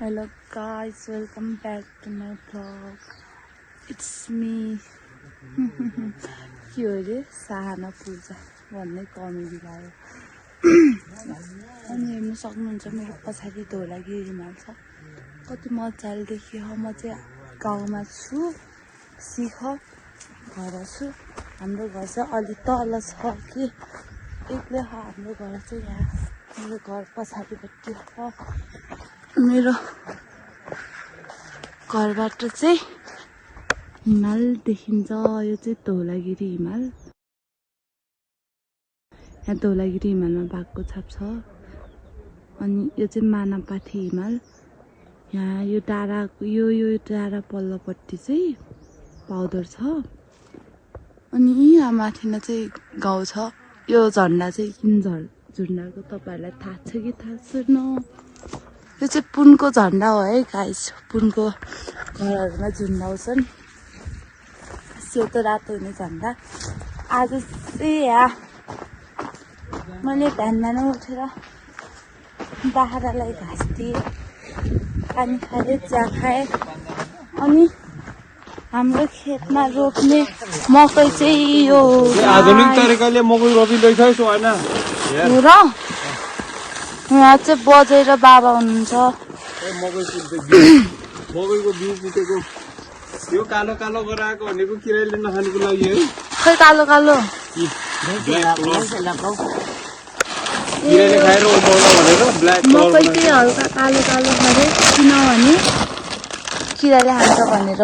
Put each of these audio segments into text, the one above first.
Hello guys, welcome back to my vlog. It's me. के हो रे साना पूजा भन्ने कमेडी लाग्यो। अनि हेर्न सक्नुहुन्छ मेरो पछाडि धौलागिरी हिमाल छ। कति मजाले देखियो। म चाहिँ गाउँमा छु, सिख घर छु। हाम्रो घर चाहिँ अलि तल छ कि एक्लै हाम्रो घर चाहिँ यहाँ मेरो घर पछाडिपट्टि हो। मेरो घरबाट चाहिँ हिमाल देखिन्छ। यो चाहिँ धौलागिरी हिमाल। यहाँ धौलागिरी हिमालमा बाघको छाप छ। अनि यो चाहिँ मानापाथी हिमाल। यहाँ यो डाँडा यो डाँडा पल्लोपट्टि चाहिँ पाउदर छ। अनि यहाँ माथि नै चाहिँ गाउँ छ। यो झन्डा चाहिँ किन झन्डाको तपाईँहरूलाई थाहा छ कि थाहा छैन? यो चाहिँ पुनको झन्डा हो है गाइस। पुनको घरहरूमा झुन्डाउँछन् सेतो रातो हुने झन्डा। आज चाहिँ यहाँ मैले बिहान उठेर बाख्रालाई घाँस दिएँ, पानी खाएँ, चिया खाएँ। अनि हाम्रो खेतमा रोप्ने मकै चाहिँ यो आधुनिक तरिकाले मकै रोपिँदैछ होइन हो र। यहाँ चाहिँ बजेर बाबा हुनुहुन्छ। मकैको बिउ फुटेको यो कालो कालो गराएको भनेको किराले नखानुको लागि है। खै कालो कालो किराले खाएर उठाउन भनेर ब्ल्याक मकै चाहिँ हल्का कालो कालो गरे, किनभने किराले खान्छ भनेर।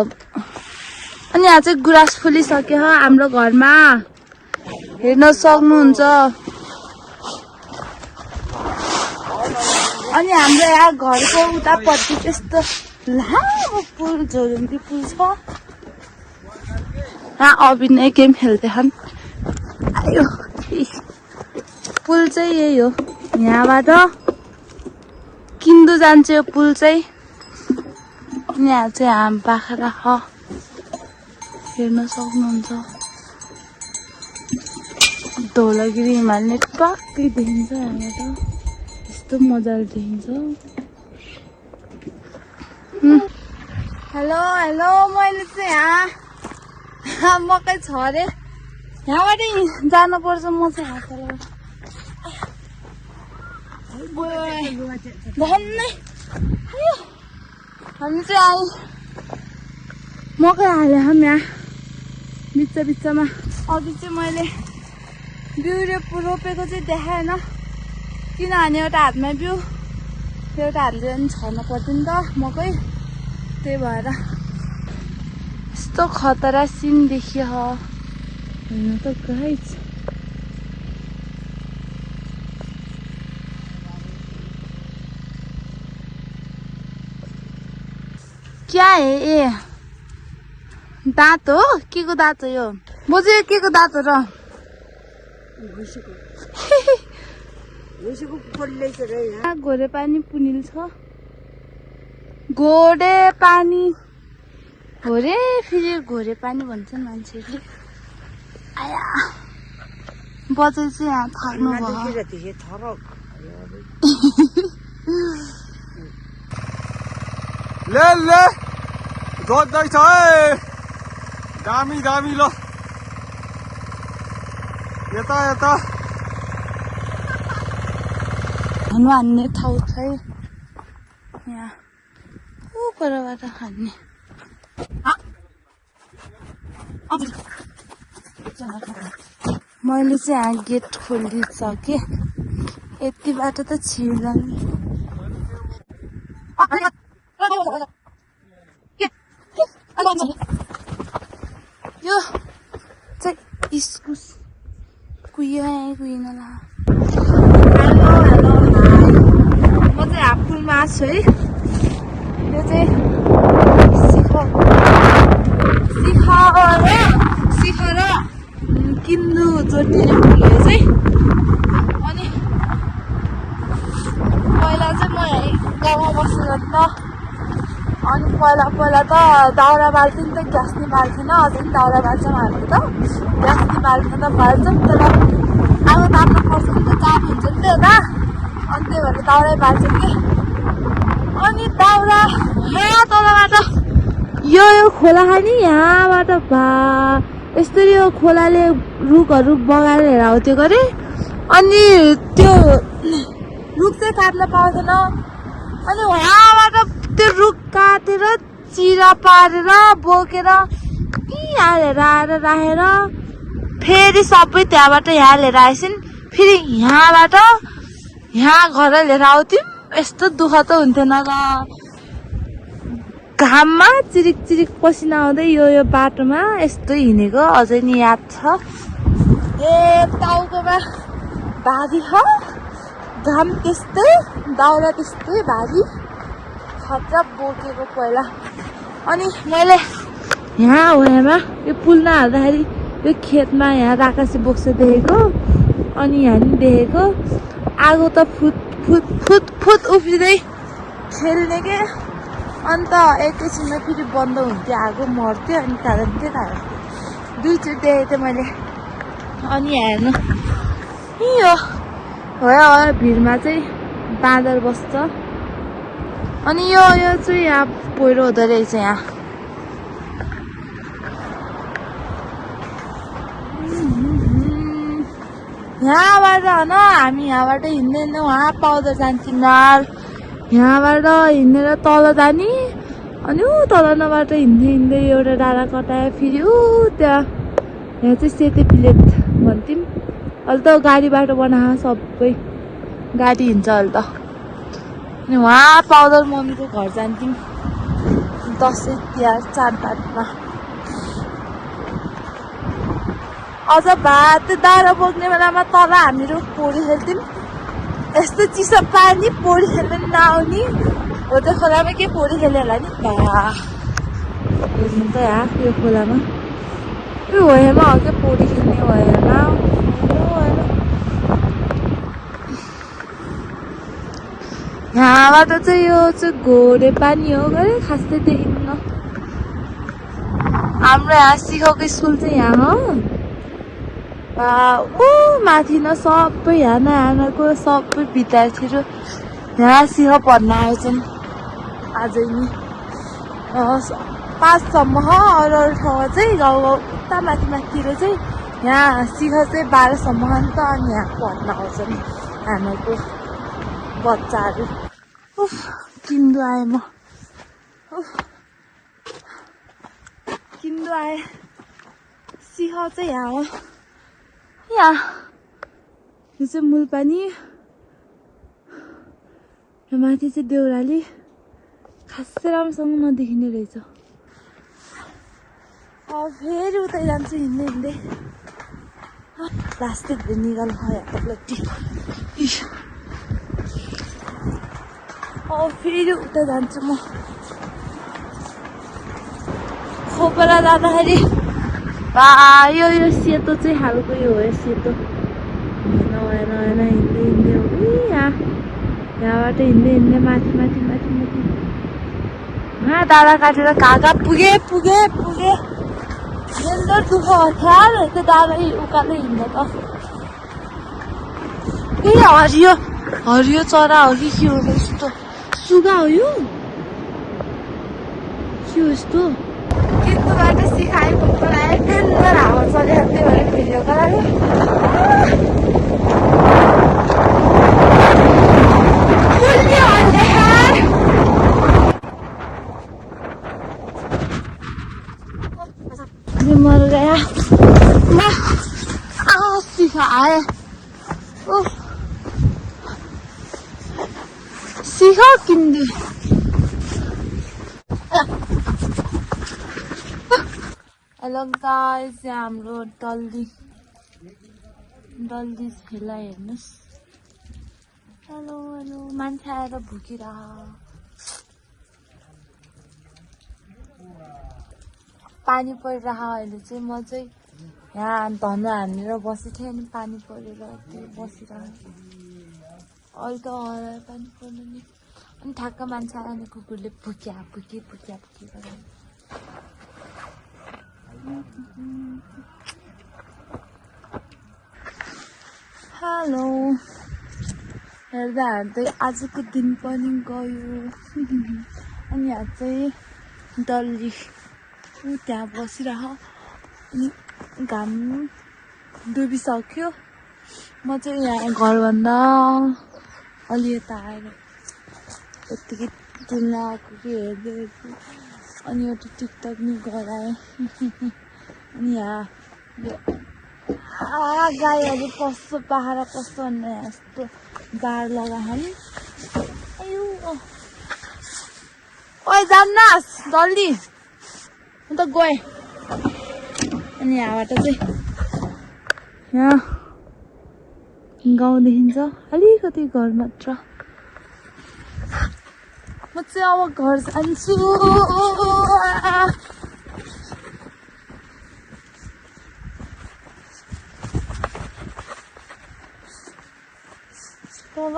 अनि यहाँ चाहिँ गुराँस फुलिसक्यो हाम्रो घरमा, हेर्न सक्नुहुन्छ। अनि हाम्रो यहाँ घरको उतापट्टि त्यस्तो लामो पुल, झोलुङ्गी पुल छ। यहाँ अभिनय गेम खेल्दैछन्। आयो पुल चाहिँ यही हो, यहाँबाट किन्दु जान्छ यो पुल चाहिँ। यहाँ चाहिँ हाम बाख्रा हो, हेर्न सक्नुहुन्छ। धौलागिरी हिमाल नै टक्कै देखिन्छ यहाँबाट, यस्तो मजाले देखिन्छ। हेलो हेलो, मैले चाहिँ यहाँ मकै छ अरे, यहाँबाट जानुपर्छ। म चाहिँ हातबाट भन्नै हामी चाहिँ आयो मकै हाले हम यहाँ बिच बिचमा। अघि चाहिँ मैले बिउ रोपेको चाहिँ देखाएन, किनभने एउटा हातमा बिउ एउटा हातले पनि छर्न पर्दैन नि त मकै। त्यही भएर यस्तो खतरा सिन देखियो होइन त गाइस। क्या है ए दाँत हो? के को दाँत हो यो? बोजू यो के को दाँत हो र? घोडे पानी पुनिल छ। घोडे पानी हो रे, फेरि घोडे पानी भन्छन् मान्छेले। आया बजै चाहिँ यहाँ थाक्नु भयो। ले ले जोत्दैछ है, दामी दामी। ल यता यता हान्नु हान्ने ठाउँ छ है यहाँ, परबाट हान्ने। मैले चाहिँ यहाँ गेट खोलिसकेँ, यतिबाट त छिर्दैन। यो चाहिँ इस्कुस कुहियो कुहिन ला। हेलो हेलो हाई, म चाहिँ हाफुलमा छु है। यो चाहिँ सिख र किन्दु चोटीले पुग्यो चाहिँ। अनि पहिला चाहिँ म यहीँ गाउँमा बसेर त, अनि पहिला त दाउरा बाल्थ्यो नि त, ग्यास नि बाल्थेन। अझै पनि दाउरा बाल्छौँ हामी त, ग्यास नि बाल्थेन बाल्छौँ। तर अब ताप्नु पर्छ नि त, चाप हुन्छ नि त यता। अनि त्यही भएर दाउरै बाल्छौँ कि। अनि दाउरा यो खोला खानी यहाँबाट यसरी यो खोलाले रुखहरू बगाएर लिएर आउँथ्यो गरे अनि त्यो रुख चाहिँ काट्न पाउँदैन अनि वहाँबाट त्यो रुख काटेर चिरा पारेर बोकेर यहाँ लिएर आएर राखेर फेरि सबै त्यहाँबाट यहाँ लिएर आएछन् फेरि यहाँबाट यहाँ घर लिएर आउँथ्यौँ यस्तो दुःख त हुन्थेन र घाममा चिरिक चिरिक पसिना आउँदै यो बाटोमा यस्तो हिँडेको अझै नि याद छ टाउकोमा भारी छ घाम त्यस्तै दाउरा त्यस्तै भारी खतरा बोकेको पहिला अनि मैले यहाँ वहाँमा यो पुल नहाल्दाखेरि यो खेतमा यहाँ राकासी बोक्स देखेको अनि यहाँ नि देखेको आगो त फुट फुट फुट फुट उफ्रिँदै खेल्ने के अन्त एकैछिनमा फेरि बन्द हुन्थ्यो आगो मर्थ्यो अनि त्यही कारण दुईचोटि देखेको थिएँ मैले अनि हेर्नु यो हो भिरमा चाहिँ बाँदर बस्छ अनि यो चाहिँ यहाँ पहिरो हुँदो रहेछ यहाँ यहाँबाट होइन हामी यहाँबाट हिँड्दैन वहाँ पाउँदो जान्थ्यौँ नाल यहाँबाट हिँडेर तल जाने अनि ऊ तल नबाट हिँड्दै हिँड्दै एउटा डाँडा कटायो फेरि ऊ त्यहाँ यहाँ चाहिँ सेते प्लेट भन्थ्यौँ अहिले त गाडी बाटो बनाएको सबै गाडी हिँड्छ अहिले त अनि वहाँ पाउडर मम्मीको घर जान्थ्यौँ दसैँ तिहार चाडबाडमा अझ भात दाउरा बोक्ने बेलामा तल हामीहरू पौडी खेल्थ्यौँ यस्तो चिसो पानी पौडी खेल्न नआउने हो त्यो खोलामा के पौडी खेल्यो होला नि हेर्नु त यहाँ यो खोलामा यो होयामा हो क्या पौडी खेल्ने होयामा यहाँबाट चाहिँ यो चाहिँ घोडे पानी हो गरे खासै देखिन्न हाम्रो यहाँ सिकाउको स्कुल चाहिँ यहाँ हो ऊ माथि न सबै हानाको सबै विद्यार्थीहरू यहाँ सिक पढ्न आउँछन् आजै नि 5 सम्म अरू ठाउँमा चाहिँ गाउँ उता माथि माथितिर चाहिँ यहाँ सिक चाहिँ 12 सम्म त अनि यहाँ पढ्न आउँछन् हाम्रो बच्चाहरू किन्दो आएँ म किन्दो आएँ सिक चाहिँ यहाँ हो यहाँ यो चाहिँ मूलपानी र माथि चाहिँ देउराली खासै राम्रोसँग नदेखिने रहेछ अब फेरि उतै जान्छु हिँड्दै हिँड्दै प्लास्टिक निकाल ब्लटी अब फेरि उतै जान्छु म खोपरा जाँदाखेरि यो सेतो चाहिँ खालको यो हो सेतो होइन हिँड्दै हिँड्दै हो यहाँबाट हिँड्दै हिँड्दै माथि माथि माथि माथि डाँडा काटेर कहाँ पुगे डेन्जर दुःख ख्याल त्यो डाँडा उकालो हिँड्दा त हरियो चरा हो कि के हो यस्तो सुगा हो यो के हो यस्तो किन्तुबाट सिकाएको पढाए डेन्जर हावा चलेको त्यही भएर भिडियो गरायो मर गया सिखा आए सिखा किन्दे हेलो गाइस यहाँ हाम्रो डल्दी खेला हेर्नुहोस् हेलो मान्छे आएर भुकिरह पानी परिरह अहिले चाहिँ म चाहिँ यहाँ धनु हानेर बसेको थिएँ अनि पानी परेर त्यो बसिरहेको अहिले त हरायो पानी पर्नु नि अनि ठ्याक्क मान्छे आएर अनि कुकुरले भुक्या गरेर हेलो हेर्दा हेर्दै आजको दिन पनि गयो अनि यहाँ चाहिँ डल्ली ऊ त्यहाँ बसिरह अनि घाम डुबिसक्यो म चाहिँ यहाँ घरभन्दा अलि यता आएर यत्तिकै डुल्न आएको कि हेर्दै अनि एउटा टिकटक नि गराएँ अनि यहाँ गाईहरू पस्छ पहाड पस्छ भनेर यस्तो बार लगाएँ नि अयो ओए जान्नास् जल्दी म त गएँ अनि यहाँबाट चाहिँ यहाँ गाउँ देखिन्छ अलिकति घर मात्र म चाहिँ अब घर जान्छु तल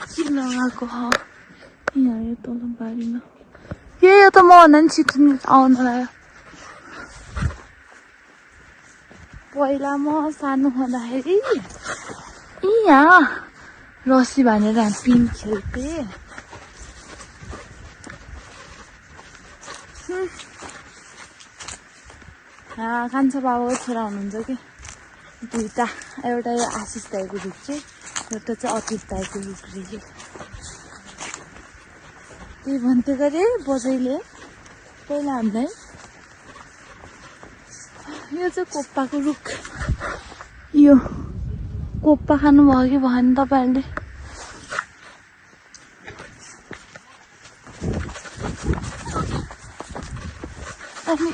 के लगाएको यहाँ यो तल बारीमा यो त म भन्दा नि छिटो आउनु लाग्यो पहिला म सानो हुँदाखेरि यहाँ रस्सी बाँधेर हामी पिङ खेल्थेँ कान्छा बाबाको छोरा हुनुहुन्छ कि दुईटा एउटा आशिष दाइको भित्री एउटा चाहिँ अतिश दाइको भित्री त्यही भन्थ्यो अरे बजैले पहिला हामीलाई यो चाहिँ कोप्पाको रुख यो कोप्पा खानुभयो कि भएन तपाईँहरूले अनि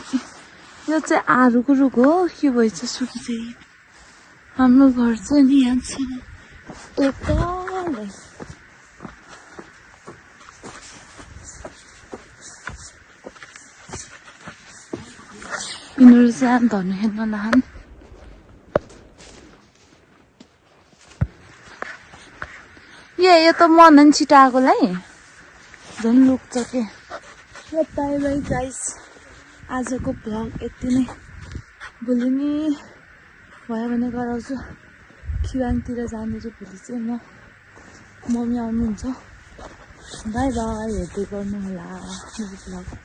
यो चाहिँ आरुको रुख हो के भएछ सुकिसक्यो हाम्रो घर चाहिँ नि यहाँ छ एकदमै यिनीहरू चाहिँ धनु हेर्न नहान यो त मन छिटो आएकोलाई झन् लुक्छ के बाई बाई गाइस आजको भ्लग यति नै भोलि नि भयो भने गराउँछु खिवाङतिर जाने चाहिँ भोलि चाहिँ मम्मी आउनुहुन्छ बाई बाई हेर्दै गर्नु होला मेरो भ्लग